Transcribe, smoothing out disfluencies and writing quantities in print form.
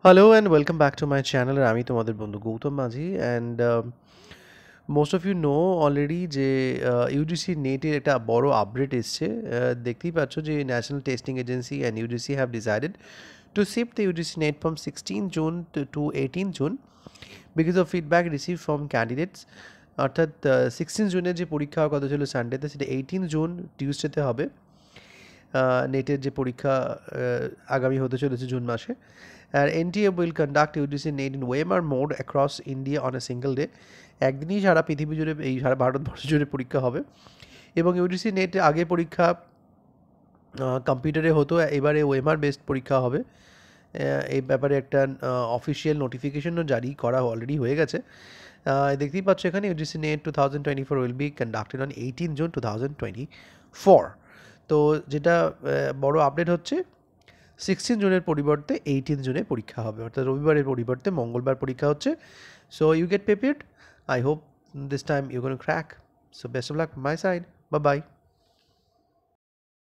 Hello and welcome back to my channel. আমি তোমাদের বন্ধু গৌতম মাঝি and most of you know already যে UGC নেটের একটা বড় আপডেট এসছে। দেখতেই পাচ্ছ যে national testing agency and UGC have decided to shift the UGC net from 16 June to 18 June because of feedback received from candidates। অর্থাৎ 16 জুনের যে পরীক্ষা হওয়ার কথা ছিল সানডেতে, সেটা 18 জুন টিউসডেতে হবে। নেটের যে পরীক্ষা আগামী হতে চলেছে জুন মাসে। আর NTA will conduct UGC NET in OMR mode across India on a single day. একদিনই সারা পৃথিবী জুড়ে, এই সারা ভারতবর্ষ জুড়ে পরীক্ষা হবে। এবং ইউজিসি নেট আগে পরীক্ষা কম্পিউটারে হতো, এবারে ওয়েমার বেসড পরীক্ষা হবে। এই ব্যাপারে একটা অফিসিয়াল নোটিফিকেশনও জারি করা অলরেডি হয়ে গেছে। দেখতেই পাচ্ছ এখানে UGC net 2024 will be conducted on 18 June 2024। তো যেটা বড় আপডেট হচ্ছে, 16 জুনের পরিবর্তে 18 জুনে পরীক্ষা হবে, অর্থাৎ রবিবারের পরিবর্তে মঙ্গলবার পরীক্ষা হচ্ছে। So you get prepared. I hope this time you gonna crack. So best of luck my side. Bye by.